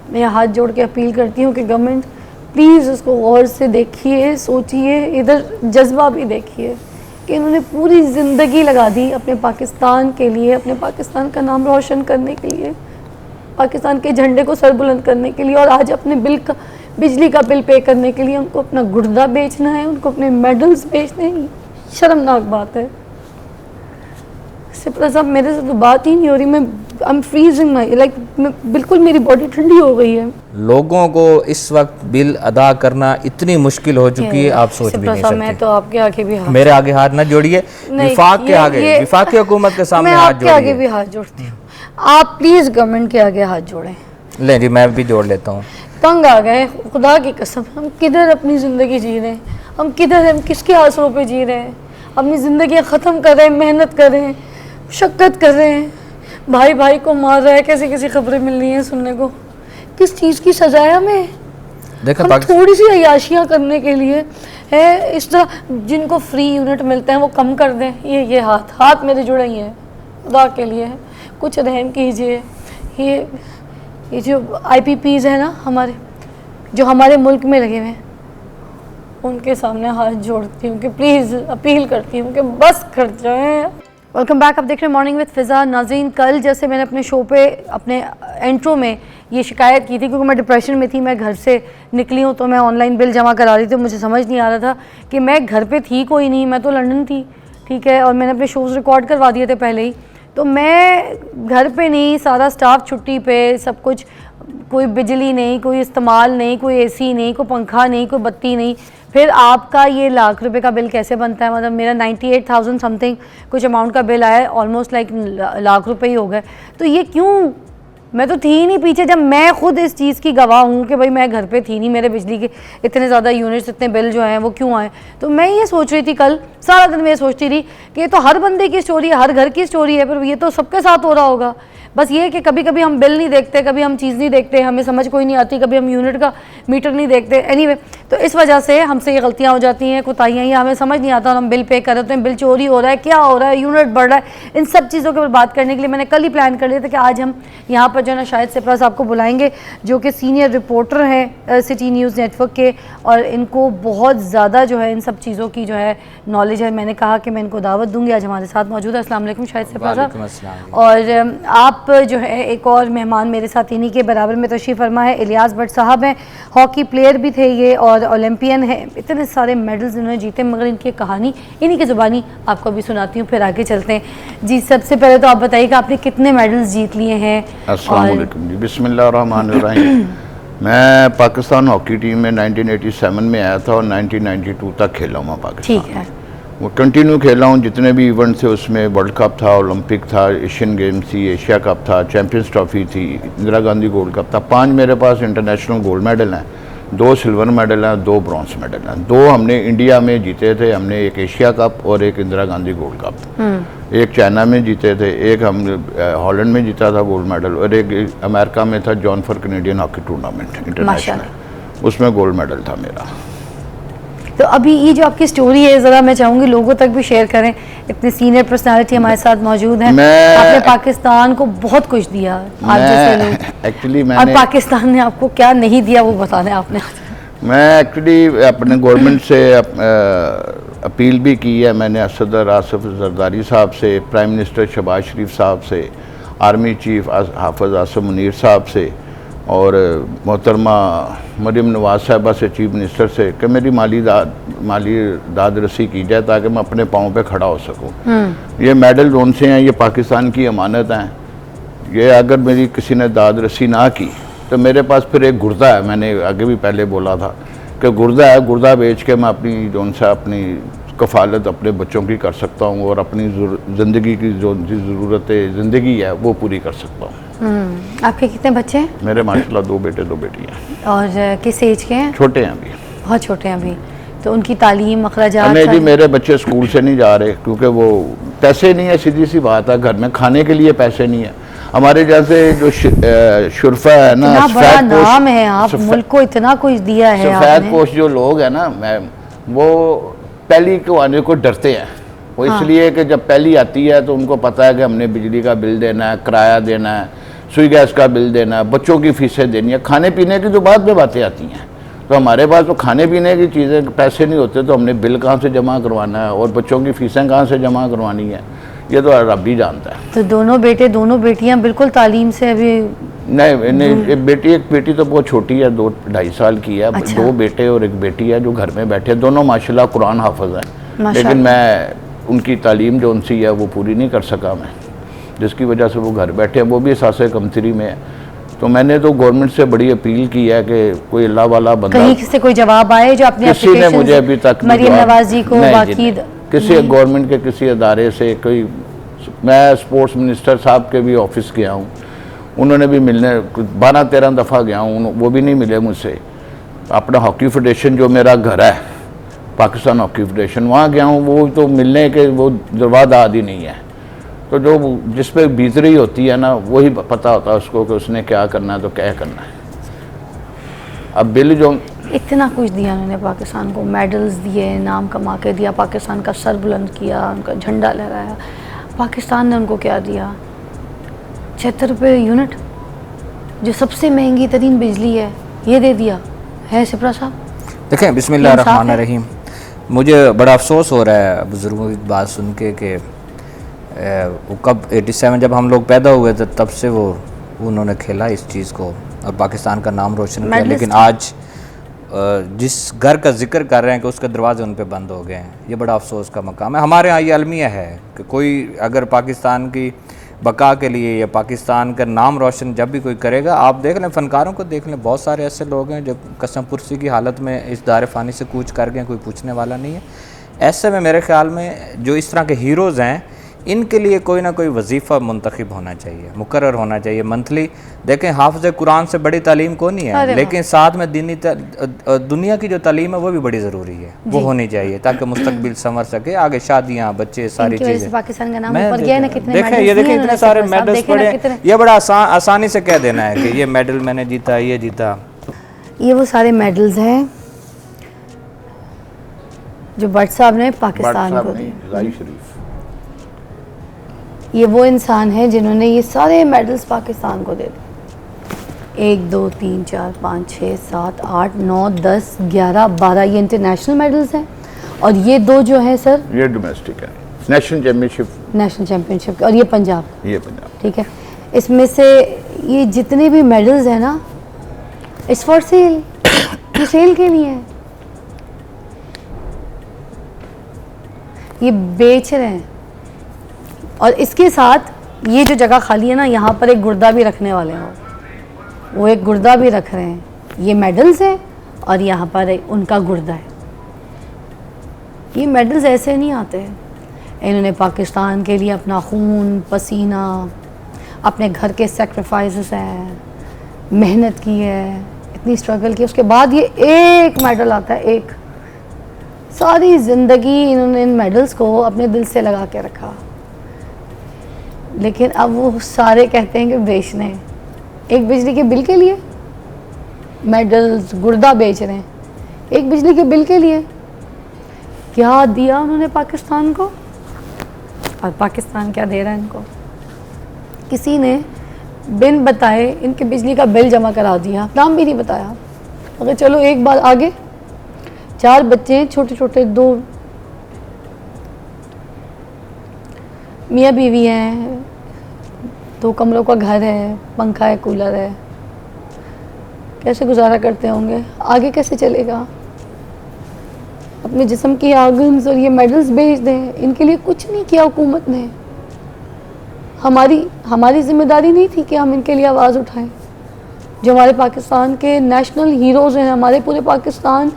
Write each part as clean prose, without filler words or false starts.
मैं हाथ जोड़ के अपील करती हूँ कि गवर्नमेंट प्लीज़ उसको गौर से देखिए, सोचिए, इधर जज्बा भी देखिए कि इन्होंने पूरी ज़िंदगी लगा दी अपने पाकिस्तान के लिए, अपने पाकिस्तान का नाम रोशन करने के लिए, पाकिस्तान के झंडे को सर बुलंद करने के लिए, और आज अपने बिजली का बिल पे करने के लिए उनको अपना गुर्दा बेचना है, उनको अपने मेडल्स बेचने हैं। शर्मनाक बात है। सिप्रा साहब मेरे से तो बात ही नहीं हो रही, मैं आई एम फ्रीजिंग माई बिल्कुल मेरी बॉडी ठंडी हो गई है। लोगों को इस वक्त बिल अदा करना इतनी मुश्किल हो चुकी है, आप सोच भी नहीं सकते। मैं तो आपके आगे भी मेरे आगे हाथ ना जोड़िए, विफाक के आगे, विफाकी हुकूमत के सामने हाथ जोड़िए। मैं आपके आगे भी हाथ जोड़ती हूँ, आप प्लीज गवर्नमेंट के आगे हाथ जोड़ें। ले जी, मैं भी जोड़ लेता हूँ। तंग आ गए खुदा की कसम, हम किधर अपनी ज़िंदगी जी रहे हैं, हम किधर, हम किसके आसरों पे जी रहे हैं, अपनी ज़िंदगी ख़त्म कर रहे हैं, मेहनत कर रहे हैं, शक्कत कर रहे हैं, भाई भाई को मार रहा है, कैसी कैसी खबरें मिल रही हैं सुनने को। किस चीज़ की सजा है हमें? हम थोड़ी सी अय्याशियाँ करने के लिए है इस तरह, जिनको फ्री यूनिट मिलते हैं वो कम कर दें। ये हाथ मेरे जुड़े ही हैं, खुदा के लिए कुछ रहम कीजिए। ये जो IPPs है ना हमारे, जो हमारे मुल्क में लगे हुए हैं, उनके सामने हाथ जोड़ती हूँ कि प्लीज़ अपील करती हूँ कि बस कर जाएं। वेलकम बैक, आप देख रहे हैं मॉर्निंग विद फ़िज़ा। नाज़रीन, कल जैसे मैंने अपने शो पे अपने इंट्रो में ये शिकायत की थी, क्योंकि मैं डिप्रेशन में थी, मैं घर से निकली हूँ तो मैं ऑनलाइन बिल जमा करा रही थी, मुझे समझ नहीं आ रहा था कि मैं घर पे थी कोई नहीं, मैं तो लंदन थी, ठीक है, और मैंने अपने शोज़ रिकॉर्ड करवा दिए थे पहले ही, तो मैं घर पे नहीं, सारा स्टाफ छुट्टी पे, सब कुछ, कोई बिजली नहीं, कोई इस्तेमाल नहीं, कोई AC नहीं, कोई पंखा नहीं, कोई बत्ती नहीं। फिर आपका ये लाख रुपए का बिल कैसे बनता है? मतलब मेरा 98,000 समथिंग कुछ अमाउंट का बिल आया, ऑलमोस्ट लाइक लाख रुपए ही हो गए। तो ये क्यों? मैं तो थी ही नहीं पीछे, जब मैं खुद इस चीज़ की गवाह हूँ कि भाई मैं घर पे थी नहीं, मेरे बिजली के इतने ज़्यादा यूनिट्स, इतने बिल जो हैं वो क्यों आए। तो मैं ये सोच रही थी, कल सारा दिन मैं ये सोचती रही कि ये तो हर बंदे की स्टोरी है, हर घर की स्टोरी है, पर ये तो सबके साथ हो रहा होगा। बस ये कि कभी कभी हम बिल नहीं देखते, कभी हम चीज़ नहीं देखते, हमें समझ कोई नहीं आती, कभी हम यूनिट का मीटर नहीं देखते। एनीवे, तो इस वजह से हमसे ये गलतियाँ हो जाती हैं, कोताहियाँ, या हमें समझ नहीं आता और हम बिल पे कर रहे हैं, बिल चोरी हो रहा है, क्या हो रहा है, यूनिट बढ़ रहा है। इन सब चीज़ों के ऊपर बात करने के लिए मैंने कल ही प्लान कर लिया था कि आज हम यहाँ पर जो है ना शायद सिप्रा साहब को बुलाएंगे, जो कि सीनियर रिपोर्टर हैं सिटी न्यूज़ नेटवर्क के, और इनको बहुत ज़्यादा जो है इन सब चीज़ों की जो है नॉलेज है। मैंने कहा कि मैं इनको दावत दूंगी, आज हमारे साथ मौजूद है। अस्सलाम वालेकुम शाहिद सिप्रा साहब। और आप जो है एक और मेहमान मेरे साथ इन्हीं के बराबर में तशरीफ़ फरमा है, इलियास भट्ट साहब हैं, हॉकी प्लेयर भी थे ये और ओलंपियन है, इतने सारे मेडल्स इन्होंने जीते, मगर इनकी कहानी इन्हीं की ज़ुबानी आपको भी सुनाती हूँ, फिर आगे चलते हैं। जी, सबसे पहले तो आप बताइए कि आपने कितने मेडल्स जीत लिए हैं? अस्सलाम वालेकुम जी, बिस्मिल्लाहिर्रहमानिर्रहीम। मैं पाकिस्तान हॉकी टीम में 1987 में आया था और 1992 तक खेला हूँ पाकिस्तान। ठीक है, वो कंटिन्यू खेला हूँ, जितने भी इवेंट थे उसमें, वर्ल्ड कप था, ओलंपिक था, एशियन गेम्स थी, एशिया कप था, चैम्पियंस ट्रॉफी थी, इंदिरा गांधी गोल्ड कप था। 5 मेरे पास इंटरनेशनल गोल्ड मेडल हैं, 2 सिल्वर मेडल हैं, 2 ब्रॉन्ज मेडल हैं। 2 हमने इंडिया में जीते थे, हमने एक एशिया कप और एक इंदिरा गांधी गोल्ड कप। एक चाइना में जीते थे, एक हमने हॉलैंड में जीता था गोल्ड मेडल, और एक अमेरिका में था John for Canadian hockey tournament international, उसमें गोल्ड मेडल था मेरा। तो अभी ये जो आपकी स्टोरी है ज़रा मैं चाहूँगी लोगों तक भी शेयर करें, इतने सीनियर पर्सनालिटी हमारे साथ मौजूद हैं। आपने पाकिस्तान को बहुत कुछ दिया, आप जैसे लोग एक्चुअली और पाकिस्तान ने आपको क्या नहीं दिया वो बताना है आपने। मैं एक्चुअली अपने गवर्नमेंट से अपील भी की है मैंने, सदर आसिफ जरदारी साहब से, प्राइम मिनिस्टर शहबाज शरीफ साहब से, आर्मी चीफ हाफिज आसिम मुनीर साहब से, और मोहतरमा मरीम नवाज साहबा से, चीफ मिनिस्टर से, कि मेरी माली दाद रसी की जाए ताकि मैं अपने पाँव पे खड़ा हो सकूं। ये मेडल उनसे हैं, ये पाकिस्तान की अमानत हैं, ये अगर मेरी किसी ने दाद रसी ना की तो मेरे पास फिर एक गुर्दा है, मैंने आगे भी पहले बोला था कि गुर्दा है, गुर्दा बेच के मैं अपनी जोन सा अपनी कफ़ालत अपने बच्चों की कर सकता हूँ और अपनी ज़िंदगी की जो ज़रूरत ज़िंदगी है वो पूरी कर सकता हूँ। आपके कितने बच्चे हैं? मेरे माशाल्लाह 2 बेटे 2 बेटियाँ। और किस एज के हैं? छोटे हैं अभी, बहुत छोटे हैं अभी। तो उनकी तालीम, अखराजात? नहीं जी, मेरे बच्चे स्कूल से नहीं जा रहे क्योंकि वो पैसे नहीं है, सीधी सी बात है, घर में खाने के लिए पैसे नहीं है। हमारे जैसे जो शुरफा है ना, बड़ा नाम है, आप मुल्क को इतना कुछ दिया है, सफेद पोश जो लोग हैं ना, वो पहली को आने को डरते हैं। वो इसलिए कि जब पहली आती है तो उनको पता है कि हमने बिजली का बिल देना है, किराया देना है, सुई गैस का बिल देना, बच्चों की फीसें देनी है, खाने पीने की तो बाद में बातें आती हैं। तो हमारे पास तो खाने पीने की चीज़ें पैसे नहीं होते, तो हमने बिल कहाँ से जमा करवाना है और बच्चों की फीसें कहाँ से जमा करवानी है, ये तो रब ही जानता है। तो दोनों बेटे दोनों बेटियां बिल्कुल तालीम से अभी नहीं, एक बेटी तो बहुत छोटी है, 2-2.5 साल की है। अच्छा। 2 बेटे और 1 बेटी है जो घर में बैठे, दोनों माशाल्लाह कुरान हाफिज हैं, माशाल्लाह। लेकिन मैं उनकी तालीम जो उनसी है वो पूरी नहीं कर सका मैं, जिसकी वजह से वो घर बैठे हैं, वो भी एहसास कमतरी में है। तो मैंने तो गवर्नमेंट से बड़ी अपील की है कि कोई अल्लाह वाला बंदा, कहीं से कोई जवाब आए जो अपने किसी ने मुझे अभी तक मरियम नवाज जी को बाकी किसी गवर्नमेंट के किसी अदारे से कोई, मैं स्पोर्ट्स मिनिस्टर साहब के भी ऑफिस गया हूँ, उन्होंने भी मिलने 12-13 दफ़ा गया हूँ, वो भी नहीं मिले मुझसे। अपना हॉकी फेडरेशन जो मेरा घर है, पाकिस्तान हॉकी फेडरेशन, वहाँ गया हूँ, वो तो मिलने के वो दरवाज़ ही नहीं है। तो जो जिस पे बीत रही होती है ना, वही पता होता है उसको कि उसने क्या करना है तो क्या करना है। अब बिल जो इतना कुछ दिया उन्होंने पाकिस्तान को, मेडल्स दिए, नाम कमा के दिया, पाकिस्तान का सर बुलंद किया, उनका झंडा लहराया, पाकिस्तान ने उनको क्या दिया? 76 रुपये यूनिट, जो सबसे महंगी तरीन बिजली है, ये दे दिया है सिपरा साहब। देखें, बिस्मिल्लाहिर्रहमानिर्रहीम, मुझे बड़ा अफसोस हो रहा है बुज़ुर्गों की बात सुन के वो कब 87 जब हम लोग पैदा हुए थे तब से वो उन्होंने खेला इस चीज़ को और पाकिस्तान का नाम रोशन किया, लेकिन आज जिस घर का जिक्र कर रहे हैं कि उसके दरवाजे उन पे बंद हो गए हैं, ये बड़ा अफसोस का मकाम है। हमारे यहाँ ये अलमिया है कि कोई अगर पाकिस्तान की बका के लिए या पाकिस्तान का नाम रोशन जब भी कोई करेगा, आप देख लें, फ़नकारों को देख लें, बहुत सारे ऐसे लोग हैं जो कसम पुरसी की हालत में इस दायरे फ़ानी से कूच कर गए, कोई पूछने वाला नहीं है। ऐसे में मेरे ख़्याल में जो इस तरह के हीरोज़ हैं, इनके लिए कोई ना कोई वजीफ़ा मुंतखब होना चाहिए, मुकर्रर होना चाहिए मंथली। देखें, हाफ़िज़ कुरान से बड़ी तालीम कौन नहीं है, लेकिन साथ में दीनी दुनिया की जो तालीम है वो भी बड़ी ज़रूरी है, वो होनी चाहिए ताकि मुस्तकबिल संवर सके, आगे शादियाँ, बच्चे, सारी चीज़ें। पाकिस्तान का नाम ऊपर गया है ना, कितने देखें, ये देखें इतने सारे मेडल्स पड़े, ये बड़ा आसानी से कह देना है कि ये मेडल मैंने जीता, ये जीता। ये वो सारे मेडल्स हैं जो भट्ट साहब ने पाकिस्तान को दिए। ये वो इंसान है जिन्होंने ये सारे मेडल्स पाकिस्तान को दे दिए। 1 2 3 4 5 6 7 8 9 10 11 12 ये इंटरनेशनल मेडल्स हैं, और ये 2 जो हैं सर ये डोमेस्टिक है, नेशनल चैम्पियनशिप, और ये पंजाब, ठीक है। इसमें से ये जितने भी मेडल्स हैं ना, इट्स फॉर सेल, ये सेल के लिए है, ये बेच रहे हैं। और इसके साथ ये जो जगह खाली है ना, यहाँ पर एक गुर्दा भी रखने वाले हैं, वो एक गुर्दा भी रख रहे हैं। ये मेडल्स हैं और यहाँ पर उनका गुर्दा है। ये मेडल्स ऐसे नहीं आते हैं, इन्होंने पाकिस्तान के लिए अपना खून पसीना, अपने घर के सेक्रीफाइसेस हैं, मेहनत की है, इतनी स्ट्रगल की, उसके बाद ये एक मेडल आता है। एक सारी ज़िंदगी इन्होंने इन मेडल्स को अपने दिल से लगा के रखा, लेकिन अब वो सारे कहते हैं कि बेचने हैं। एक बिजली के बिल के लिए मेडल्स, गुर्दा बेच रहे हैं, एक बिजली के बिल के लिए। क्या दिया उन्होंने पाकिस्तान को, और पाकिस्तान क्या दे रहा है इनको? किसी ने बिन बताए इनके बिजली का बिल जमा करा दिया, नाम भी नहीं बताया। अगर चलो एक बार आगे, 4 बच्चे हैं छोटे छोटे, 2 मियाँ बीवी हैं, 2 कमरों का घर है, पंखा है, कूलर है, कैसे गुजारा करते होंगे, आगे कैसे चलेगा? अपने जिस्म की आर्गन्स और ये मेडल्स बेच दें, इनके लिए कुछ नहीं किया हुकूमत ने। हमारी जिम्मेदारी नहीं थी कि हम इनके लिए आवाज़ उठाएं। जो हमारे पाकिस्तान के नेशनल हीरोज़ हैं, हमारे पूरे पाकिस्तान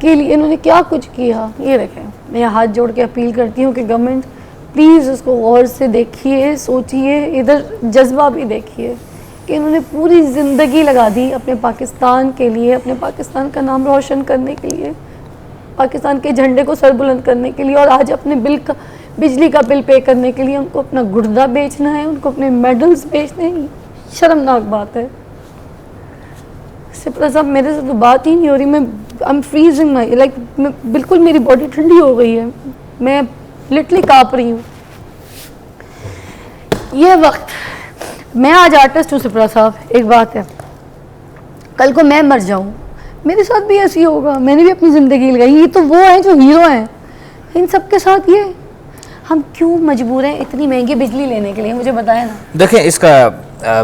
के लिए इन्होंने क्या कुछ किया। ये देखें, मैं हाथ जोड़ के अपील करती हूँ कि गवर्नमेंट प्लीज़ इसको गौर से देखिए, सोचिए, इधर जज्बा भी देखिए कि इन्होंने पूरी ज़िंदगी लगा दी अपने पाकिस्तान के लिए, अपने पाकिस्तान का नाम रोशन करने के लिए, पाकिस्तान के झंडे को सर बुलंद करने के लिए, और आज अपने बिजली का बिल पे करने के लिए उनको अपना गुर्दा बेचना है, उनको अपने मेडल्स बेचने हैं। शर्मनाक बात है। सिपरा साहब, मेरे से तो बात ही नहीं हो रही, मैं I am freezing my like, बिल्कुल मेरी बॉडी ठंडी हो गई है, मैं लिटरली काँप रही हूँ। ये वक्त मैं आज आर्टिस्ट हूँ सिप्रा साहब, एक बात है, कल को मैं मर जाऊँ मेरे साथ भी ऐसी होगा, मैंने भी अपनी ज़िंदगी लगाई। ये तो वो हैं जो हीरो हैं, इन सब के साथ ये हम क्यों मजबूर हैं इतनी महंगी बिजली लेने के लिए, मुझे बताएं ना। देखें इसका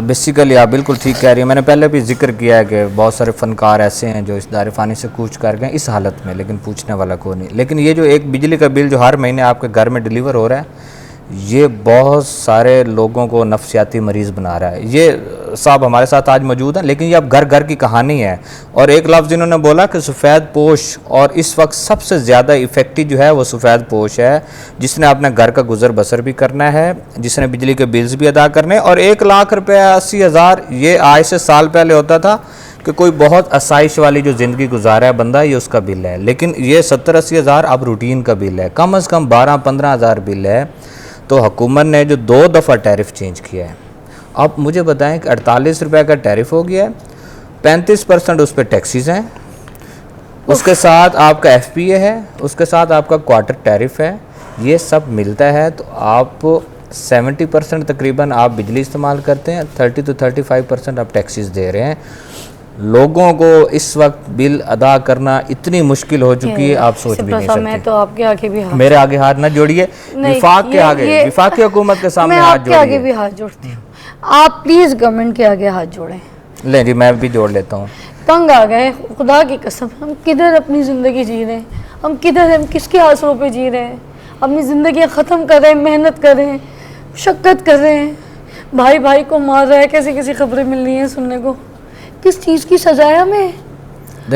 बेसिकली आप बिल्कुल ठीक कह रही हैं। मैंने पहले भी जिक्र किया है कि बहुत सारे फ़नकार ऐसे हैं जो इस दायरे फ़ानी से कूच कर गए इस हालत में, लेकिन पूछने वाला कोई नहीं। लेकिन ये जो एक बिजली का बिल जो हर महीने आपके घर में डिलीवर हो रहा है, ये बहुत सारे लोगों को नफसियाती मरीज़ बना रहा है। ये साहब हमारे साथ आज मौजूद हैं, लेकिन ये अब घर घर की कहानी है। और एक लफ्ज़ इन्होंने बोला कि सफ़ेद पोश, और इस वक्त सबसे ज़्यादा इफ़ेक्टिव जो है वो सफ़ेद पोश है, जिसने अपने घर का गुजर बसर भी करना है, जिसने बिजली के बिल्स भी अदा करने। और 1 लाख रुपया 80,000 ये आज से साल पहले होता था कि कोई बहुत आसाइश वाली जो ज़िंदगी गुजारा है बंदा, ये उसका बिल है। लेकिन ये 70-80 हज़ार अब रूटीन का बिल है, कम अज़ कम 12-15 हज़ार बिल है। तो हुकूमत ने जो 2 दफ़ा टैरिफ चेंज किया है, अब मुझे बताएं कि 48 रुपये का टैरिफ हो गया है, 35% उस पर टैक्सीज़ हैं, उसके साथ आपका FPA है, उसके साथ आपका क्वार्टर टैरिफ है, ये सब मिलता है। तो आप 70% तकरीबन आप बिजली इस्तेमाल करते हैं, 30 to 35% आप टैक्सीज़ दे रहे हैं। लोगों को इस वक्त बिल अदा करना इतनी मुश्किल हो चुकी है, आप सोच भी नहीं सकते। मैं तो आपके आगे भी हाथ, मेरे आगे हाथ ना जोड़िए, विफाक के आगे, विफाक की हुकूमत के सामने हाथ जोड़िए। मैं आपके आगे भी हाथ जोड़ती हूँ, आप प्लीज़ गवर्नमेंट के आगे हाथ जोड़ें। ले जी, मैं भी जोड़ लेता हूँ। तंग आ गए खुदा की कसम, हम किधर अपनी ज़िंदगी जी रहे हैं, हम किधर, हम किसके आसरों पे जी रहे हैं, अपनी ज़िंदगी ख़त्म कर रहे हैं, मेहनत कर रहे हैं, मुशक्क़त कर रहे हैं, भाई भाई को मार रहा है, कैसी कैसी खबरें मिल रही हैं सुनने को। किस चीज़ की सजा है हमें?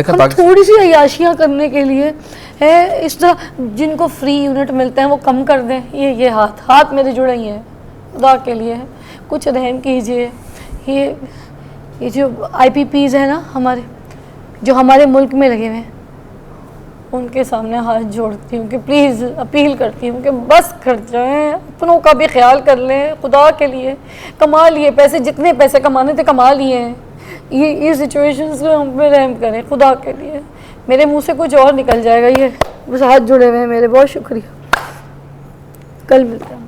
हम थोड़ी सी अयाशियाँ करने के लिए है इस तरह, जिनको फ्री यूनिट मिलते हैं वो कम कर दें। ये हाथ मेरे जुड़े ही हैं, खुदा के लिए कुछ रहम कीजिए। ये जो IPPs है ना हमारे, जो हमारे मुल्क में लगे हुए हैं, उनके सामने हाथ जोड़ती हूँ कि प्लीज़ अपील करती हूँ कि बस कर जाएं, अपनों का भी ख्याल कर लें, खुदा के लिए। कमा लिए पैसे, जितने पैसे कमाने थे कमा लिए हैं, ये सिचुएशंस में हम पे रहम करें खुदा के लिए। मेरे मुंह से कुछ और निकल जाएगा, ये बस हाथ जुड़े हुए हैं मेरे। बहुत शुक्रिया, कल मिलते हैं।